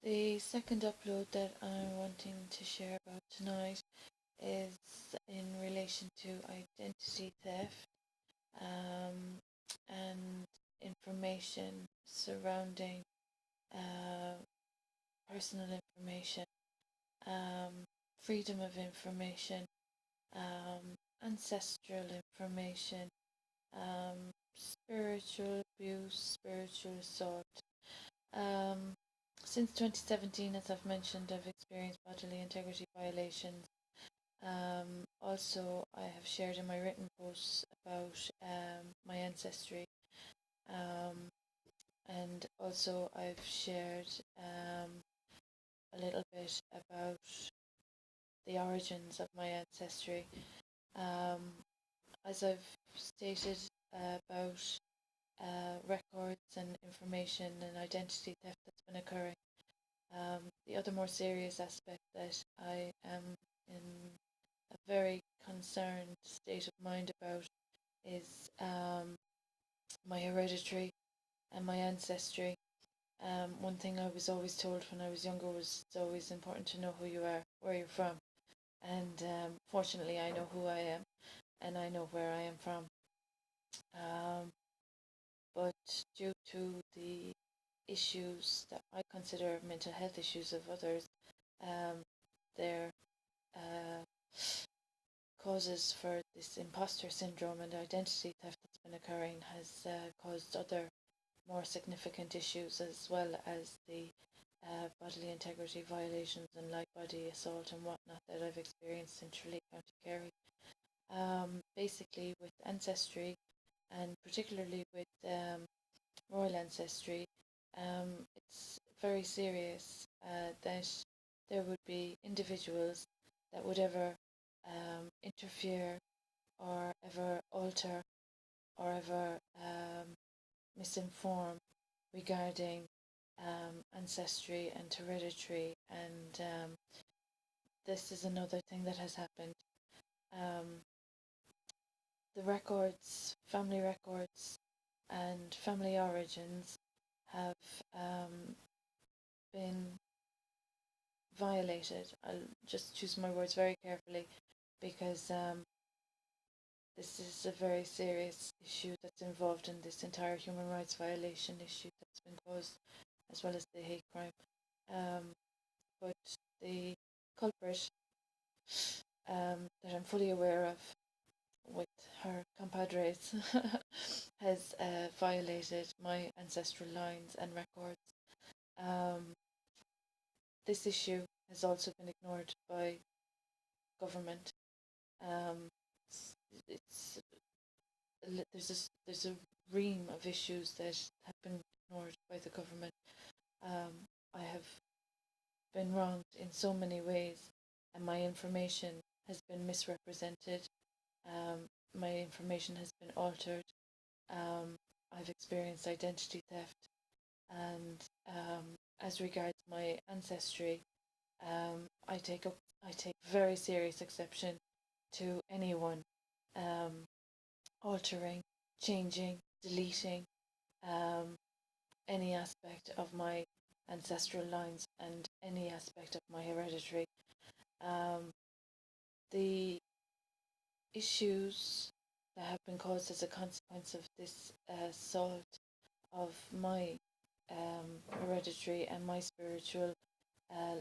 The second upload that I'm wanting to share about tonight is in relation to identity theft and information surrounding uh, personal information, freedom of information, ancestral information, spiritual abuse, spiritual assault. Um, since 2017, as I've mentioned, I've experienced bodily integrity violations. Also, I have shared in my written posts about my ancestry, um, and also I've shared a little bit about the origins of my ancestry. Um, as I've stated about records and information and identity theft that's been occurring. The other more serious aspect that I am in a very concerned state of mind about is my hereditary and my ancestry. One thing I was always told when I was younger was it's always important to know who you are, where you're from. And fortunately, I know who I am and I know where I am from. But due to the issues that I consider mental health issues of others, their uh, causes for this imposter syndrome and identity theft that's been occurring has caused other more significant issues, as well as the bodily integrity violations and light body assault and whatnot that I've experienced in Tralee, County Kerry. Basically, with ancestry and particularly with royal ancestry, it's very serious that there would be individuals that would ever interfere or ever alter or ever misinform regarding ancestry and hereditary, and this is another thing that has happened. Um, the records, family records, and family origins have been violated. I'll just choose my words very carefully because this is a very serious issue that's involved in this entire human rights violation issue that's been caused, as well as the hate crime. But the culprit that I'm fully aware of with her compadres has violated my ancestral lines and records. Um, this issue has also been ignored by government. Um, it's there's a ream of issues that have been ignored by the government. I have been wronged in so many ways, and my information has been misrepresented. My information has been altered. I've experienced identity theft, and as regards my ancestry, I take very serious exception to anyone altering, changing, deleting any aspect of my ancestral lines and any aspect of my hereditary. Um, the issues that have been caused as a consequence of this assault of my hereditary and my spiritual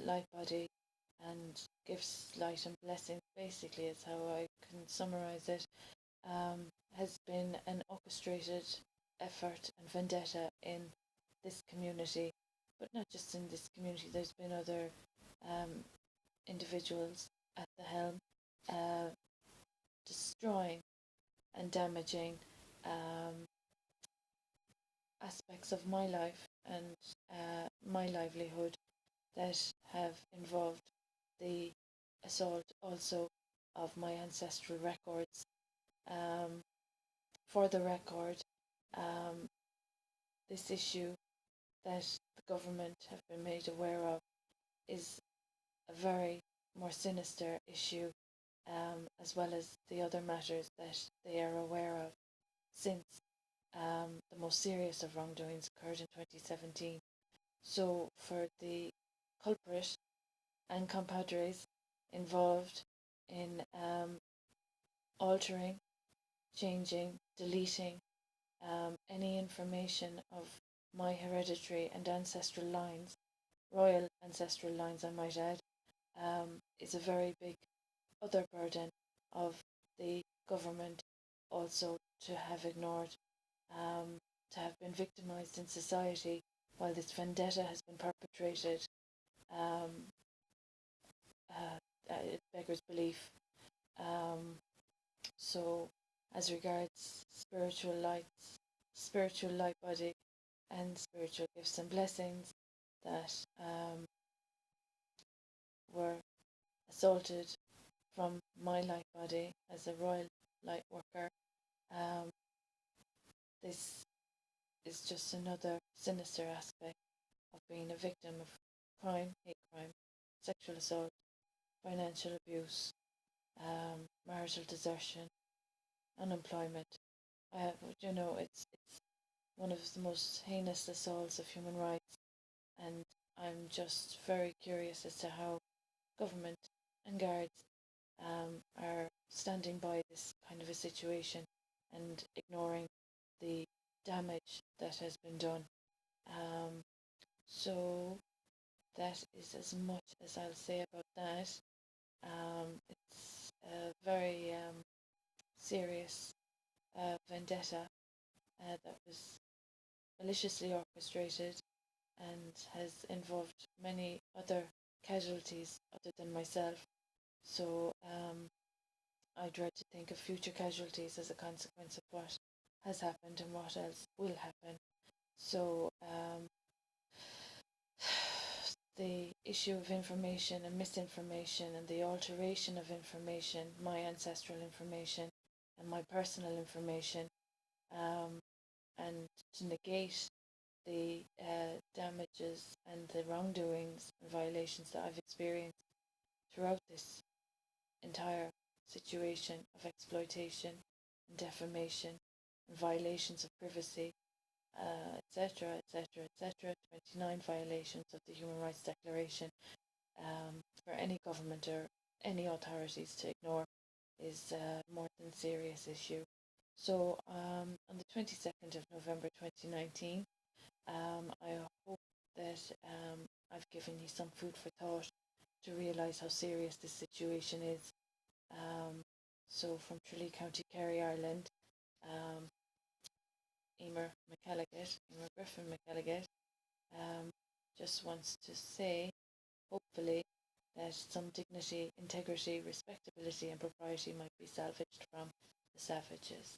light body and gifts, light, and blessings, basically, is how I can summarize it, has been an orchestrated effort and vendetta in this community, but not just in this community. There's been other individuals at the helm destroying and damaging aspects of my life and my livelihood that have involved the assault also of my ancestral records. For the record, um, this issue that the government have been made aware of is a very more sinister issue, as well as the other matters that they are aware of, since the most serious of wrongdoings occurred in 2017. So for the culprit and compadres involved in altering, changing, deleting any information of my hereditary and ancestral lines, royal ancestral lines, I might add, is a very big other burden of the government also to have ignored, to have been victimized in society while this vendetta has been perpetrated. Um, it beggars belief. Um, so, as regards spiritual light body, and spiritual gifts and blessings that were assaulted from my light body as a royal light worker, um, this is just another sinister aspect of being a victim of crime, hate crime, sexual assault, financial abuse, marital desertion, unemployment. It's one of the most heinous assaults of human rights, and I'm just very curious as to how government and guards are standing by this kind of a situation and ignoring the damage that has been done. Um, so that is as much as I'll say about that. It's a very serious vendetta that was maliciously orchestrated and has involved many other casualties other than myself. So I dread to think of future casualties as a consequence of what has happened and what else will happen. So the issue of information and misinformation and the alteration of information, my ancestral information and my personal information, and to negate the damages and the wrongdoings and violations that I've experienced throughout this entire situation of exploitation and defamation and violations of privacy, etc., etc., etc., 29 violations of the Human Rights Declaration, for any government or any authorities to ignore is a more than serious issue. So on the 22nd of November 2019, I hope that I've given you some food for thought to realise how serious this situation is. So from Tralee County, Kerry, Ireland, um, Emer Griffin McElligott, just wants to say, hopefully, that some dignity, integrity, respectability and propriety might be salvaged from the savages.